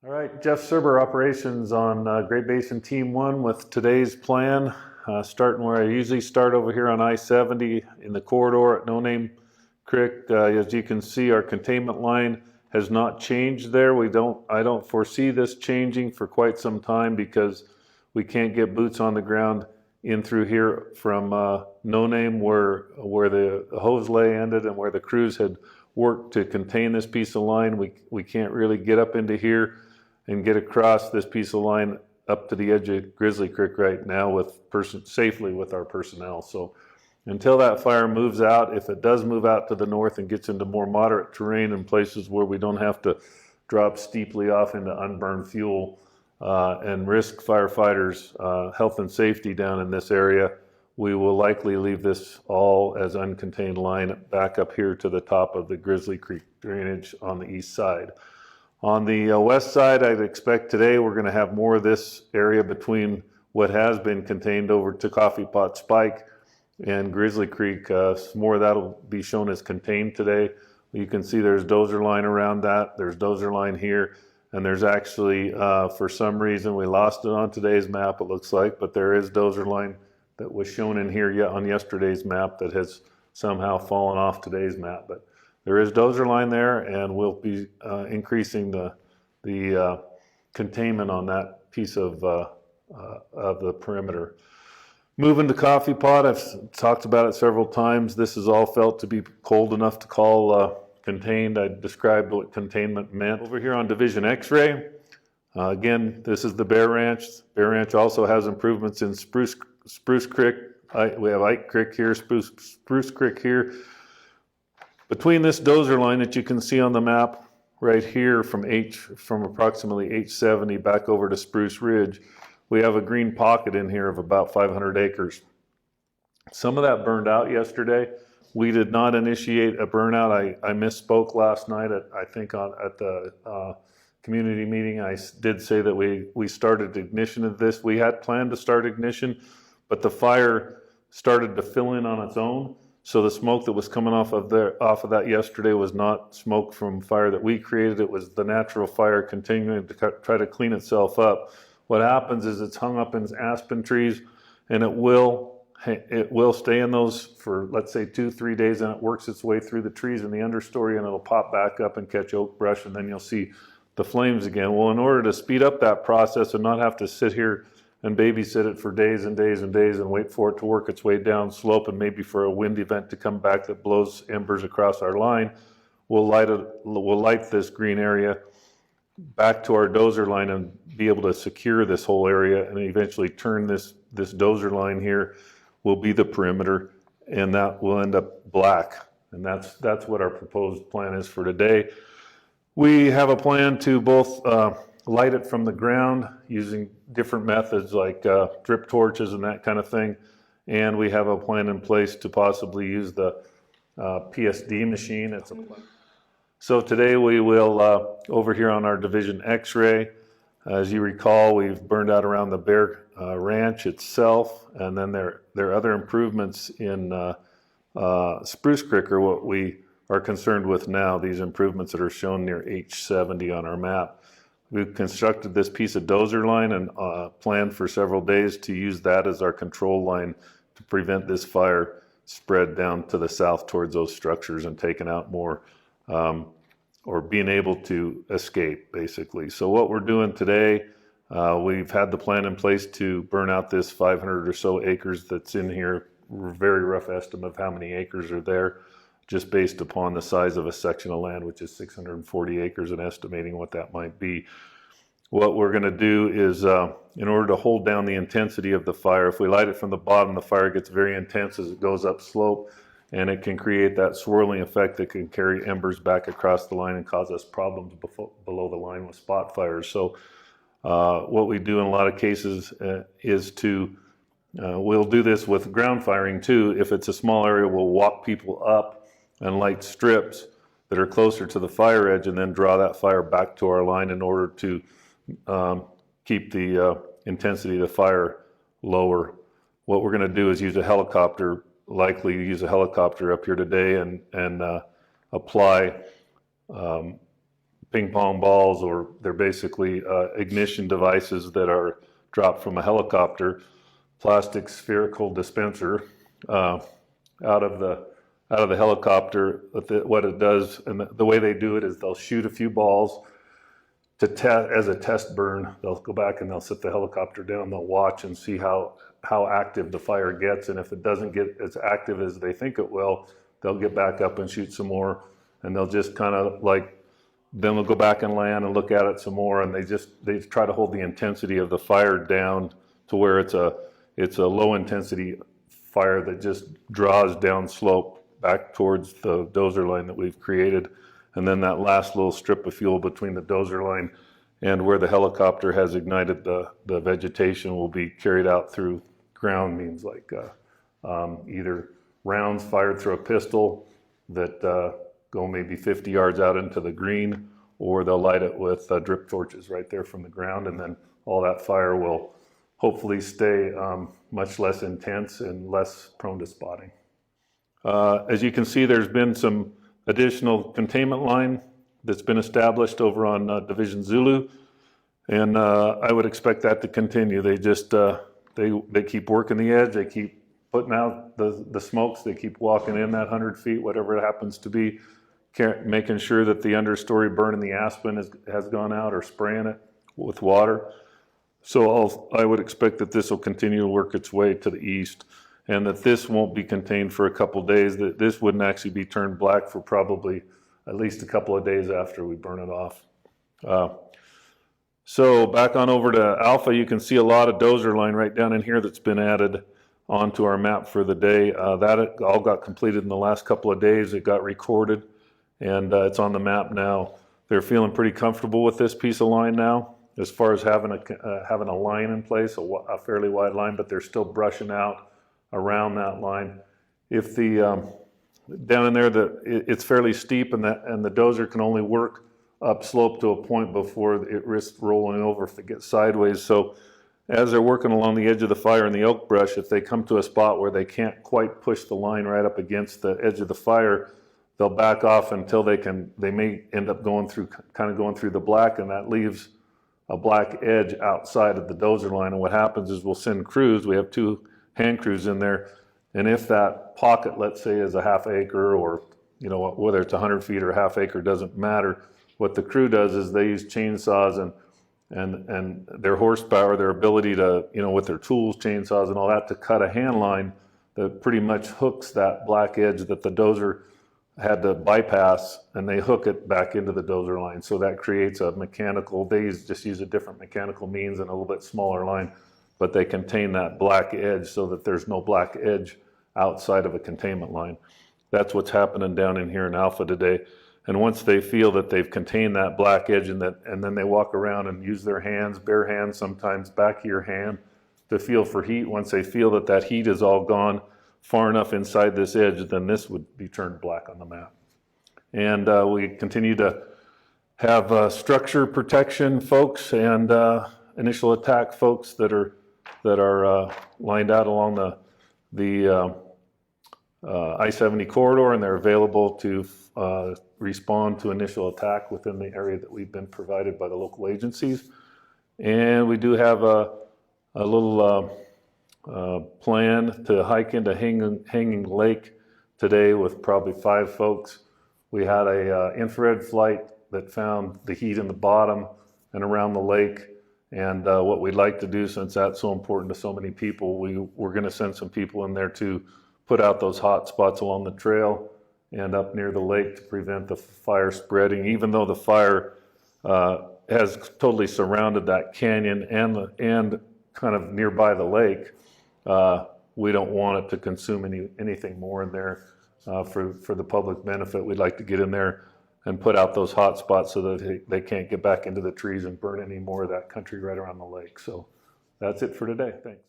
All right, Jeff Surber, operations on Great Basin Team 1 with today's plan. Starting where I usually start over here on I-70 in the corridor at No Name Creek. As you can see, our containment line has not changed there. I don't foresee this changing for quite some time because we can't get boots on the ground in through here from No Name where the hose lay ended and where the crews had worked to contain this piece of line. We can't really get up into here and get across this piece of line up to the edge of Grizzly Creek right now safely with our personnel. So until that fire moves out, if it does move out to the north and gets into more moderate terrain in places where we don't have to drop steeply off into unburned fuel and risk firefighters' health and safety down in this area, we will likely leave this all as uncontained line back up here to the top of the Grizzly Creek drainage on the east side. On the west side, I'd expect today we're going to have more of this area between what has been contained over to Coffee Pot Spike and Grizzly Creek. More of that will be shown as contained today. You can see there's dozer line around that. There's dozer line here. And there's actually, for some reason, we lost it on today's map, it looks like, but there is dozer line that was shown in here on yesterday's map that has somehow fallen off today's map. But there is dozer line there, and we'll be increasing the containment on that piece of the perimeter. Moving to Coffee Pot, I've talked about it several times. This is all felt to be cold enough to call contained. I described what containment meant. Over here on Division X-ray, again, this is the Bear Ranch. Bear Ranch also has improvements in Spruce Creek. We have Ike Creek here, Spruce Creek here. Between this dozer line that you can see on the map right here from approximately H70 back over to Spruce Ridge, we have a green pocket in here of about 500 acres. Some of that burned out yesterday. We did not initiate a burnout. I misspoke last night at the community meeting. I did say that we started ignition of this. We had planned to start ignition, but the fire started to fill in on its own. So the smoke that was coming off of that yesterday was not smoke from fire that we created. It was the natural fire continuing to try to clean itself up. What happens is it's hung up in aspen trees, and it will stay in those for, let's say, 2-3 days, and it works its way through the trees in the understory, and it'll pop back up and catch oak brush, and then you'll see the flames again. Well, in order to speed up that process and not have to sit here and babysit it for days and days and days and wait for it to work its way down slope and maybe for a wind event to come back that blows embers across our line, we'll light this green area back to our dozer line and be able to secure this whole area and eventually turn this dozer line here will be the perimeter, and that will end up black. And that's what our proposed plan is for today. We have a plan to both light it from the ground using different methods like drip torches and that kind of thing. And we have a plan in place to possibly use the PSD machine. So today we will, over here on our Division X-ray, as you recall, we've burned out around the Bear Ranch itself, and then there are other improvements in Spruce Creek are what we are concerned with now, these improvements that are shown near H70 on our map. We've constructed this piece of dozer line and planned for several days to use that as our control line to prevent this fire spread down to the south towards those structures and taking out more or being able to escape, basically. So what we're doing today, we've had the plan in place to burn out this 500 or so acres that's in here. Very rough estimate of how many acres are there, just based upon the size of a section of land, which is 640 acres, and estimating what that might be. What we're going to do is, in order to hold down the intensity of the fire, if we light it from the bottom, the fire gets very intense as it goes up slope, and it can create that swirling effect that can carry embers back across the line and cause us problems below the line with spot fires. So what we do in a lot of cases is we'll do this with ground firing too. If it's a small area, we'll walk people up and light strips that are closer to the fire edge and then draw that fire back to our line in order to keep the intensity of the fire lower. What we're going to do is use a helicopter, likely use a helicopter up here today and apply ping pong balls, or they're basically ignition devices that are dropped from a helicopter, plastic spherical dispenser out of the helicopter. What it does, and the way they do it is they'll shoot a few balls as a test burn. They'll go back and they'll set the helicopter down. They'll watch and see how active the fire gets, and if it doesn't get as active as they think it will, they'll get back up and shoot some more, and they'll just kind of then they'll go back and land and look at it some more, and they try to hold the intensity of the fire down to where it's a low intensity fire that just draws down slope back towards the dozer line that we've created. And then that last little strip of fuel between the dozer line and where the helicopter has ignited the vegetation will be carried out through ground means, like either rounds fired through a pistol that go maybe 50 yards out into the green, or they'll light it with drip torches right there from the ground, and then all that fire will hopefully stay much less intense and less prone to spotting. As you can see, there's been some additional containment line that's been established over on Division Zulu, and I would expect that to continue. They just they keep working the edge, they keep putting out the smokes, they keep walking in that 100 feet, whatever it happens to be, making sure that the understory burning the aspen has gone out, or spraying it with water. So I would expect that this will continue to work its way to the east, and that this won't be contained for a couple days, that this wouldn't actually be turned black for probably at least a couple of days after we burn it off. So back on over to Alpha, you can see a lot of dozer line right down in here that's been added onto our map for the day. That all got completed in the last couple of days. It got recorded, and it's on the map now. They're feeling pretty comfortable with this piece of line now, as far as having a line in place, a fairly wide line, but they're still brushing out around that line. If down in there, it's fairly steep, and the dozer can only work upslope to a point before it risks rolling over if it gets sideways. So as they're working along the edge of the fire in the oak brush, if they come to a spot where they can't quite push the line right up against the edge of the fire, they'll back off until they may end up going through the black, and that leaves a black edge outside of the dozer line. And what happens is we'll send crews. We have 2 hand crews in there, and if that pocket, let's say, is a half acre, or whether it's 100 feet or a half acre, doesn't matter. What the crew does is they use chainsaws and their horsepower, their ability to, with their tools, chainsaws and all that, to cut a hand line that pretty much hooks that black edge that the dozer had to bypass, and they hook it back into the dozer line. So that creates a mechanical, just use a different mechanical means and a little bit smaller line, but they contain that black edge so that there's no black edge outside of a containment line. That's what's happening down in here in Alpha today. And once they feel that they've contained that black edge, and then they walk around and use their hands, bare hands, sometimes back of your hand, to feel for heat. Once they feel that heat is all gone far enough inside this edge, then this would be turned black on the map. And we continue to have structure protection folks and initial attack folks that are lined out along the I-70 corridor, and they're available to respond to initial attack within the area that we've been provided by the local agencies. And we do have a little plan to hike into Hanging Lake today with probably 5 folks. We had a infrared flight that found the heat in the bottom and around the lake. And what we'd like to do, since that's so important to so many people, we're going to send some people in there to put out those hot spots along the trail and up near the lake to prevent the fire spreading. Even though the fire has totally surrounded that canyon and kind of nearby the lake, we don't want it to consume anything more in there for the public benefit. We'd like to get in there and put out those hot spots so that they can't get back into the trees and burn any more of that country right around the lake. So that's it for today. Thanks.